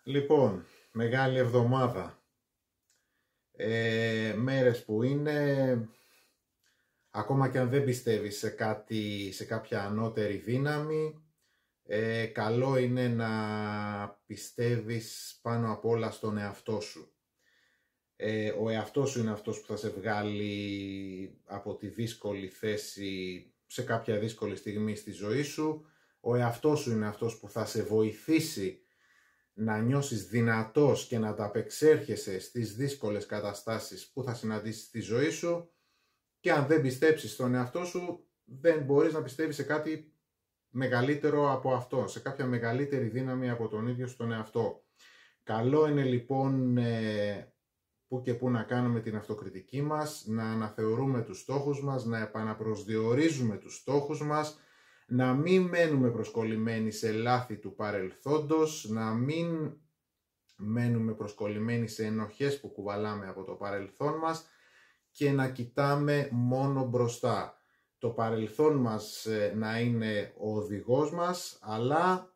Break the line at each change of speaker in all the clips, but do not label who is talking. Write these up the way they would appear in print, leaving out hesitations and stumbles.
Λοιπόν, μεγάλη εβδομάδα. Μέρες που είναι, ακόμα και αν δεν πιστεύεις σε κάτι, σε κάποια ανώτερη δύναμη, καλό είναι να πιστεύεις πάνω απ' όλα στον εαυτό σου. Ο εαυτός σου είναι αυτός που θα σε βγάλει από τη δύσκολη θέση σε κάποια δύσκολη στιγμή στη ζωή σου. Ο εαυτός σου είναι αυτός που θα σε βοηθήσει να νιώσεις δυνατός και να τα απεξέρχεσαι στις δύσκολες καταστάσεις που θα συναντήσεις στη ζωή σου, και αν δεν πιστέψεις στον εαυτό σου, δεν μπορείς να πιστεύεις σε κάτι μεγαλύτερο από αυτό, σε κάποια μεγαλύτερη δύναμη από τον ίδιο στον εαυτό. Καλό είναι λοιπόν που και που να κάνουμε την αυτοκριτική μας, να αναθεωρούμε τους στόχους μας, να επαναπροσδιορίζουμε τους στόχους μας, να μην μένουμε προσκολλημένοι σε λάθη του παρελθόντος, να μην μένουμε προσκολλημένοι σε ενοχές που κουβαλάμε από το παρελθόν μας και να κοιτάμε μόνο μπροστά. Το παρελθόν μας να είναι ο οδηγός μας, αλλά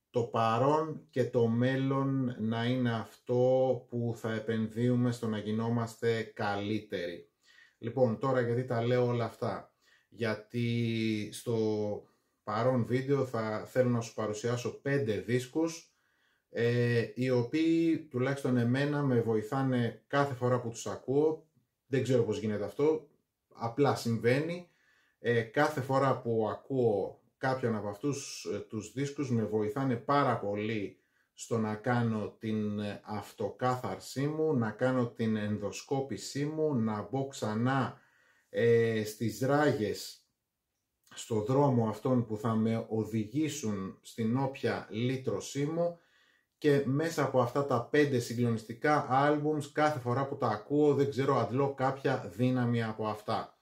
το παρόν και το μέλλον να είναι αυτό που θα επενδύουμε στο να γινόμαστε καλύτεροι. Λοιπόν, τώρα γιατί τα λέω όλα αυτά? Γιατί στο παρόν βίντεο θέλω να σου παρουσιάσω 5 δίσκους οι οποίοι τουλάχιστον εμένα με βοηθάνε κάθε φορά που τους ακούω. Δεν ξέρω πώς γίνεται αυτό, απλά συμβαίνει. Κάθε φορά που ακούω κάποιον από αυτούς τους δίσκους με βοηθάνε πάρα πολύ στο να κάνω την αυτοκάθαρσή μου, να κάνω την ενδοσκόπησή μου, να μπω ξανά στις ράγες, στο δρόμο αυτών που θα με οδηγήσουν στην όποια λύτρωσή μου, και μέσα από αυτά τα 5 συγκλονιστικά άλμπουμς κάθε φορά που τα ακούω δεν ξέρω, αντλώ κάποια δύναμη από αυτά.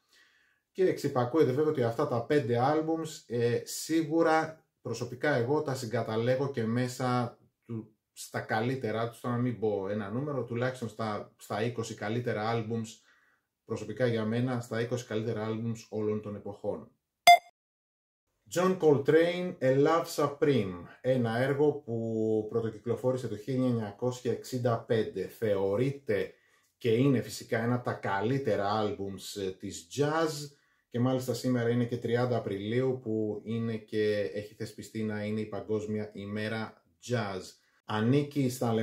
Και εξυπακούεται βέβαια ότι αυτά τα 5 άλμπουμς σίγουρα προσωπικά εγώ τα συγκαταλέγω και μέσα στα καλύτερα τους, να μην πω ένα νούμερο, τουλάχιστον στα 20 καλύτερα άλμπουμς, προσωπικά για μένα, στα 20 καλύτερα άλμπουμς όλων των εποχών. John Coltrane, A Love Supreme, ένα έργο που πρωτοκυκλοφόρησε το 1965. Θεωρείται και είναι φυσικά ένα από τα καλύτερα άλμπουμς της jazz, και μάλιστα σήμερα είναι και 30 Απριλίου που είναι και έχει θεσπιστεί να είναι η Παγκόσμια ημέρα jazz. Ανήκει στα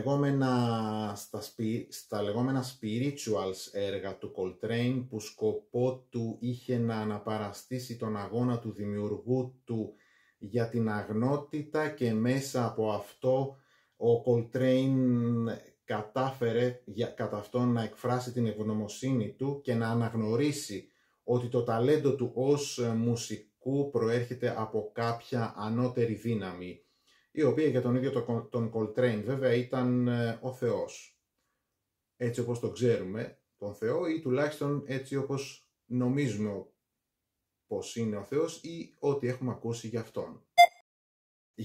λεγόμενα spirituals έργα του Coltrane, που σκοπό του είχε να αναπαραστήσει τον αγώνα του δημιουργού του για την αγνότητα, και μέσα από αυτό ο Coltrane κατάφερε κατά αυτό να εκφράσει την ευγνωμοσύνη του και να αναγνωρίσει ότι το ταλέντο του ως μουσικού προέρχεται από κάποια ανώτερη δύναμη, η οποία για τον ίδιο τον Coltrane βέβαια ήταν ο Θεός. Έτσι όπως το ξέρουμε τον Θεό, ή τουλάχιστον έτσι όπως νομίζουμε πως είναι ο Θεός ή ό,τι έχουμε ακούσει για Αυτόν.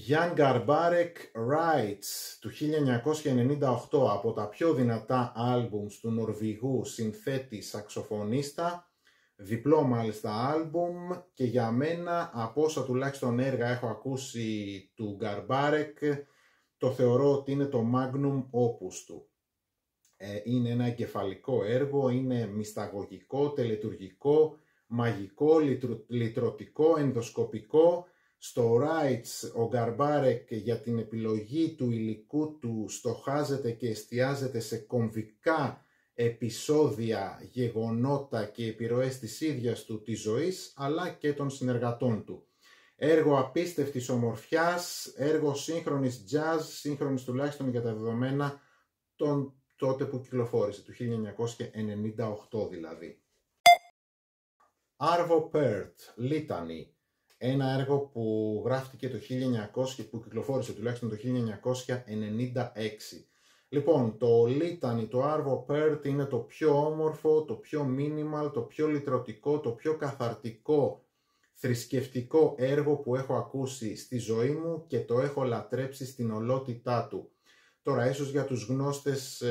Jan Garbarek Writes του 1998, από τα πιο δυνατά άλμπουμς του Νορβηγού συνθέτη σαξοφωνίστα, διπλό μάλιστα άλμπουμ, και για μένα από όσα τουλάχιστον έργα έχω ακούσει του Garbarek, το θεωρώ ότι είναι το magnum opus του. Είναι ένα εγκεφαλικό έργο, είναι μυσταγωγικό, τελετουργικό, μαγικό, λυτρωτικό, ενδοσκοπικό. Στο Writes ο Garbarek για την επιλογή του υλικού του στοχάζεται και εστιάζεται σε κομβικά επεισόδια, γεγονότα και επιρροές της ίδιας του της ζωής, αλλά και των συνεργατών του. Έργο απίστευτης ομορφιάς, έργο σύγχρονης jazz, σύγχρονης τουλάχιστον για τα δεδομένα τότε που κυκλοφόρησε, του 1998 δηλαδή. Arvo Pärt, Litany, ένα έργο που γράφτηκε το 1900 που κυκλοφόρησε τουλάχιστον το 1996. Λοιπόν, το Litany, το Arvo Pärt είναι το πιο όμορφο, το πιο minimal, το πιο λυτρωτικό, το πιο καθαρτικό θρησκευτικό έργο που έχω ακούσει στη ζωή μου, και το έχω λατρέψει στην ολότητά του. Τώρα, ίσως για τους γνώστες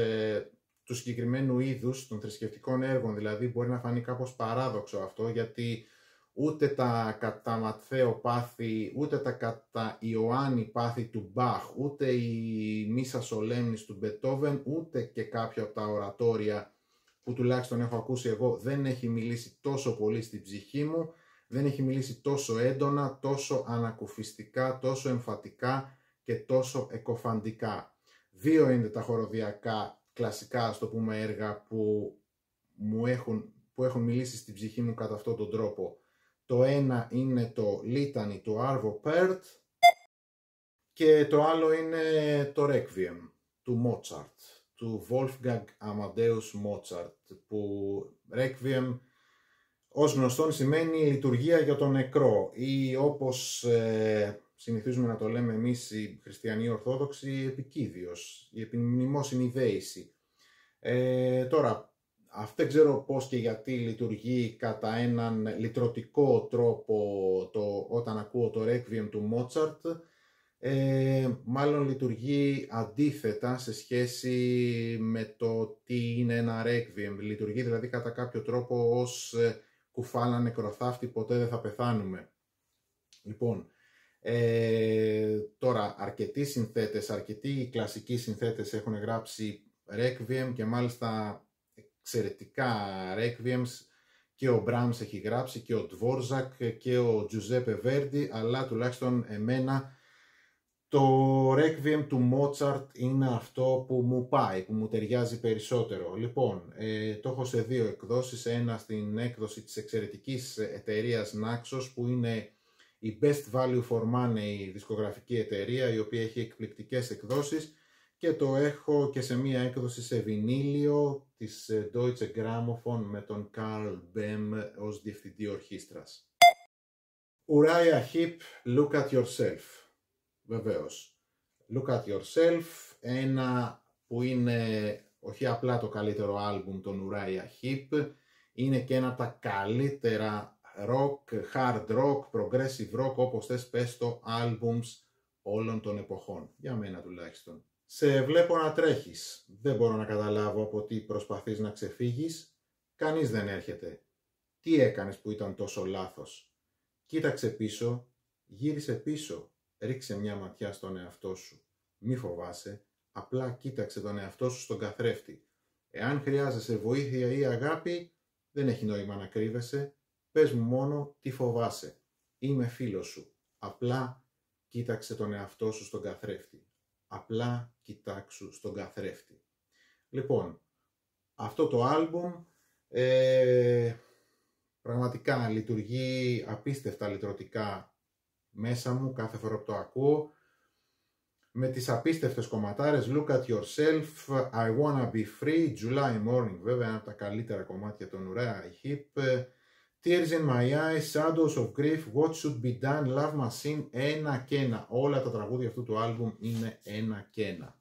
του συγκεκριμένου είδους των θρησκευτικών έργων δηλαδή μπορεί να φανεί κάπως παράδοξο αυτό, γιατί ούτε τα κατά Ματθαίο πάθη, ούτε τα κατά Ιωάννη πάθη του Μπαχ, ούτε η Μίσα Σολέμνης του Μπετόβεν, ούτε και κάποια από τα ορατόρια που τουλάχιστον έχω ακούσει εγώ δεν έχει μιλήσει τόσο πολύ στην ψυχή μου, δεν έχει μιλήσει τόσο έντονα, τόσο ανακουφιστικά, τόσο εμφατικά και τόσο εκοφαντικά. Δύο είναι τα χοροδιακά κλασικά, ας το πούμε, έργα που έχουν μιλήσει στην ψυχή μου κατά αυτόν τον τρόπο. Το ένα είναι το Litany του Arvo Pärt και το άλλο είναι το Requiem του Mozart, του Wolfgang Amadeus Mozart, που Requiem ως γνωστόν σημαίνει λειτουργία για τον νεκρό ή όπως συνηθίζουμε να το λέμε εμείς οι χριστιανοί ορθόδοξοι, επικίδιος, η επιμνημόσυνη δέηση. Τώρα, δεν ξέρω πώς και γιατί λειτουργεί κατά έναν λυτρωτικό τρόπο όταν ακούω το Requiem του Mozart. Μάλλον λειτουργεί αντίθετα σε σχέση με το τι είναι ένα Requiem. Λειτουργεί δηλαδή κατά κάποιο τρόπο ως κουφάλα νεκροθάφτη, ποτέ δεν θα πεθάνουμε. Λοιπόν, τώρα αρκετοί συνθέτες, αρκετοί κλασικοί συνθέτες έχουν γράψει Requiem και μάλιστα εξαιρετικά Requiems, και ο Brahms έχει γράψει και ο Dvorak και ο Giuseppe Verdi, αλλά τουλάχιστον εμένα το Requiem του Mozart είναι αυτό που μου πάει, που μου ταιριάζει περισσότερο. Λοιπόν, το έχω σε δύο εκδόσεις, ένα στην έκδοση της εξαιρετικής εταιρείας Naxos, που είναι η Best Value for Money δισκογραφική εταιρεία, η οποία έχει εκπληκτικές εκδόσεις, και το έχω και σε μία έκδοση σε βινίλιο της Deutsche Grammophon με τον Karl Bem ως διευθυντή ορχήστρας. Uriah Heep, Look at Yourself. Βεβαίως. Look at Yourself, ένα που είναι όχι απλά το καλύτερο άλμπουμ των Uriah Heep, είναι και ένα από τα καλύτερα rock, hard rock, progressive rock, όπως θες πες το, άλμπουμς όλων των εποχών. Για μένα τουλάχιστον. Σε βλέπω να τρέχεις. Δεν μπορώ να καταλάβω από τι προσπαθείς να ξεφύγεις. Κανείς δεν έρχεται. Τι έκανες που ήταν τόσο λάθος? Κοίταξε πίσω, γύρισε πίσω. Ρίξε μια ματιά στον εαυτό σου. Μη φοβάσαι, απλά κοίταξε τον εαυτό σου στον καθρέφτη. Εάν χρειάζεσαι βοήθεια ή αγάπη, δεν έχει νόημα να κρύβεσαι. Πες μου μόνο τι φοβάσαι. Είμαι φίλος σου. Απλά κοίταξε τον εαυτό σου στον καθρέφτη. Απλά κοιτάξου στον καθρέφτη. Λοιπόν, αυτό το άλμπουμ πραγματικά λειτουργεί απίστευτα λυτρωτικά μέσα μου κάθε φορά που το ακούω, με τις απίστευτες κομματάρες Look at Yourself, I Wanna Be Free, July Morning, βέβαια ένα από τα καλύτερα κομμάτια των Uriah Heep, Tears in My Eyes, Shadows of Grief, What Should Be Done, Love Machine, ένα και ένα. Όλα τα τραγούδια αυτού του άλμπουμ είναι ένα και ένα.